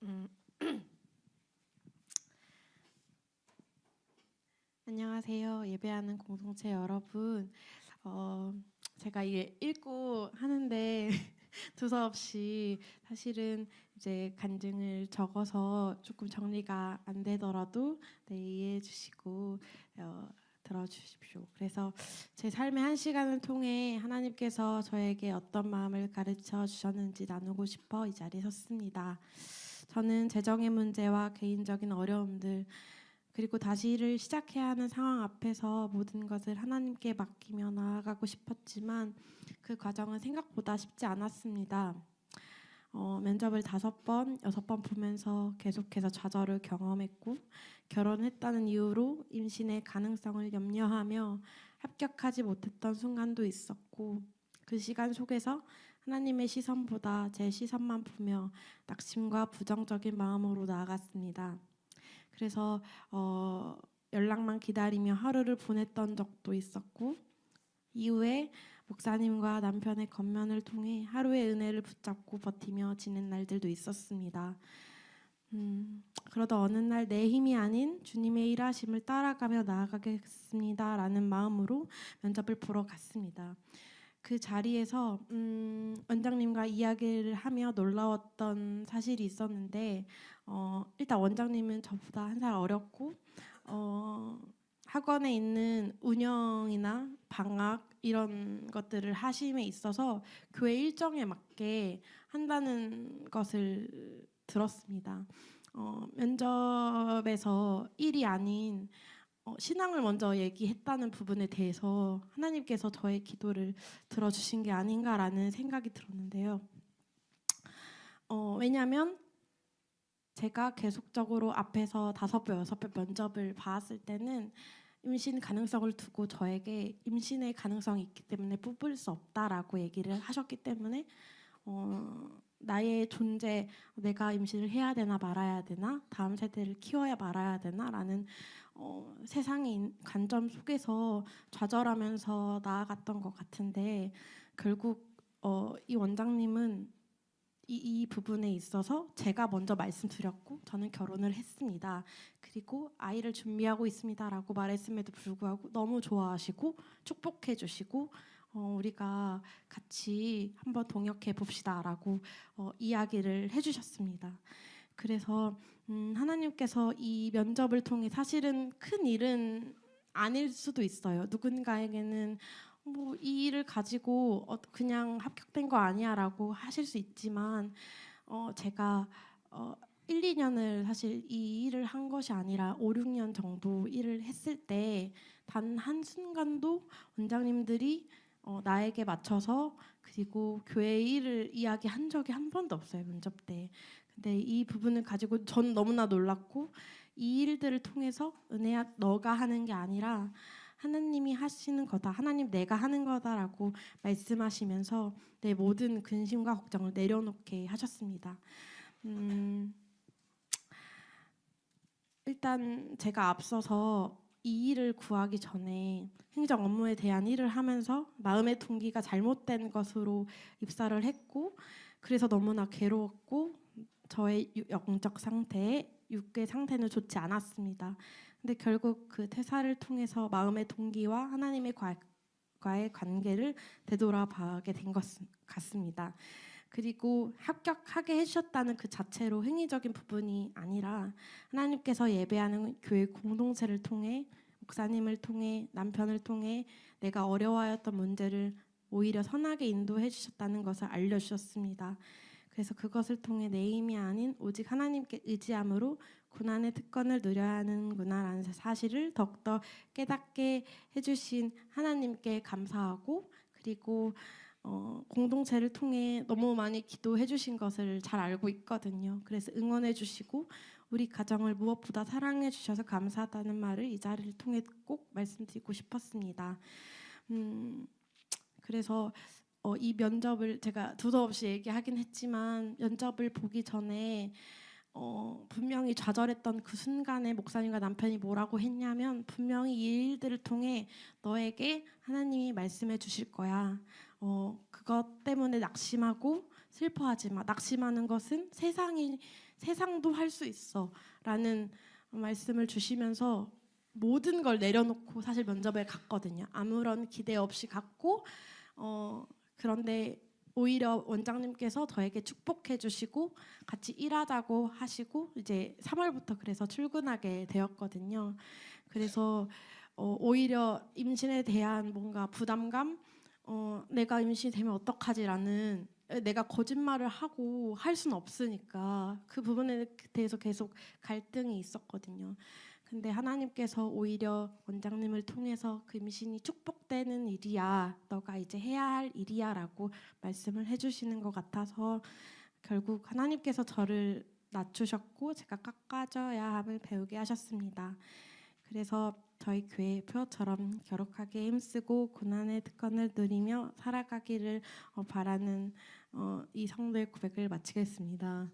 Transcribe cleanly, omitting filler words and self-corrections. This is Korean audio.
음, 안녕하세요. 예배하는 공동체 여러분. 어, 제가 이게 읽고 하는데 두서없이 사실은 이제 간증을 적어서 조금 정리가 안 되더라도 이해해 주시고 들어주십시오. 그래서 제 삶의 한 시간을 통해 하나님께서 저에게 어떤 마음을 가르쳐 주셨는지 나누고 싶어 이 자리에 섰습니다. 저는 재정의 문제와 개인적인 어려움들 그리고 다시 일을 시작해야 하는 상황 앞에서 모든 것을 하나님께 맡기며 나아가고 싶었지만 그 과정은 생각보다 쉽지 않았습니다. 면접을 5번, 6번 보면서 계속해서 좌절을 경험했고 결혼했다는 이유로 임신의 가능성을 염려하며 합격하지 못했던 순간도 있었고 그 시간 속에서 하나님의 시선보다 제 시선만 보며 낙심과 부정적인 마음으로 나아갔습니다. 그래서 연락만 기다리며 하루를 보냈던 적도 있었고 이후에 목사님과 남편의 겉면을 통해 하루의 은혜를 붙잡고 버티며 지낸 날들도 있었습니다. 그러다 어느 날 내 힘이 아닌 주님의 일하심을 따라가며 나아가겠습니다라는 마음으로 면접을 보러 갔습니다. 그 자리에서 원장님과 이야기를 하며 놀라웠던 사실이 있었는데 일단 원장님은 저보다 한 살 어렸고 학원에 있는 운영이나 방학 이런 것들을 하심에 있어서 교회 일정에 맞게 한다는 것을 들었습니다. 면접에서 일이 아닌 신앙을 먼저 얘기했다는 부분에 대해서 하나님께서 저의 기도를 들어주신 게 아닌가라는 생각이 들었는데요. 왜냐하면 제가 계속적으로 앞에서 5번, 6번 면접을 봤을 때는 임신 가능성을 두고 저에게 임신의 가능성이 있기 때문에 뽑을 수 없다라고 얘기를 하셨기 때문에 나의 존재, 내가 임신을 해야 되나 말아야 되나, 다음 세대를 키워야 말아야 되나라는 세상의 관점 속에서 좌절하면서 나아갔던 것 같은데 결국 이 원장님은 이 부분에 있어서 제가 먼저 말씀드렸고 저는 결혼을 했습니다. 그리고 아이를 준비하고 있습니다라고 말했음에도 불구하고 너무 좋아하시고 축복해 주시고 우리가 같이 한번 동역해 봅시다라고 이야기를 해주셨습니다. 그래서 하나님께서 이 면접을 통해 사실은 큰 일은 아닐 수도 있어요. 누군가에게는 뭐 이 일을 가지고 그냥 합격된 거 아니야라고 하실 수 있지만 제가 1, 2년을 사실 이 일을 한 것이 아니라 5, 6년 정도 일을 했을 때 단 한순간도 원장님들이 나에게 맞춰서 그리고 교회 일을 이야기한 적이 한 번도 없어요. 면접 때. 근데 이 부분을 가지고 전 너무나 놀랐고 이 일들을 통해서 은혜야 너가 하는 게 아니라 하나님이 하시는 거다. 하나님 내가 하는 거다라고 말씀하시면서 내 모든 근심과 걱정을 내려놓게 하셨습니다. 일단 제가 앞서서 이 일을 구하기 전에 행정 업무에 대한 일을 하면서 마음의 동기가 잘못된 것으로 입사를 했고 그래서 너무나 괴로웠고 저의 영적 상태, 육의 상태는 좋지 않았습니다. 근데 결국 그 퇴사를 통해서 마음의 동기와 하나님의 과의 관계를 되돌아보게 된 것 같습니다. 그리고 합격하게 해주셨다는 그 자체로 행위적인 부분이 아니라 하나님께서 예배하는 교회 공동체를 통해 목사님을 통해 남편을 통해 내가 어려워하였던 문제를 오히려 선하게 인도해 주셨다는 것을 알려주셨습니다. 그래서 그것을 통해 내 힘이 아닌 오직 하나님께 의지함으로 고난의 특권을 누려야 하는구나라는 사실을 더욱더 깨닫게 해주신 하나님께 감사하고 그리고 공동체를 통해 너무 많이 기도해 주신 것을 잘 알고 있거든요. 그래서 응원해 주시고 우리 가정을 무엇보다 사랑해 주셔서 감사하다는 말을 이 자리를 통해 꼭 말씀드리고 싶었습니다. 그래서 이 면접을 제가 두서없이 얘기하긴 했지만 면접을 보기 전에 분명히 좌절했던 그 순간에 목사님과 남편이 뭐라고 했냐면 분명히 이 일들을 통해 너에게 하나님이 말씀해 주실 거야. 그것 때문에 낙심하고 슬퍼하지 마. 낙심하는 것은 세상도 할 수 있어라는 말씀을 주시면서 모든 걸 내려놓고 사실 면접에 갔거든요. 아무런 기대 없이 갔고 그런데 오히려 원장님께서 저에게 축복해 주시고 같이 일하자고 하시고 이제 3월부터 그래서 출근하게 되었거든요. 그래서 오히려 임신에 대한 뭔가 부담감, 내가 임신되면 어떡하지라는 내가 거짓말을 하고 할 수는 없으니까 그 부분에 대해서 계속 갈등이 있었거든요. 근데 하나님께서 오히려 원장님을 통해서 그 임신이 축복되는 일이야. 너가 이제 해야 할 일이야라고 말씀을 해주시는 것 같아서 결국 하나님께서 저를 낮추셨고 제가 깎아져야 함을 배우게 하셨습니다. 그래서 저희 교회 표처럼 겨룩하게 힘쓰고 고난의 특권을 누리며 살아가기를 바라는 이 성도의 고백을 마치겠습니다.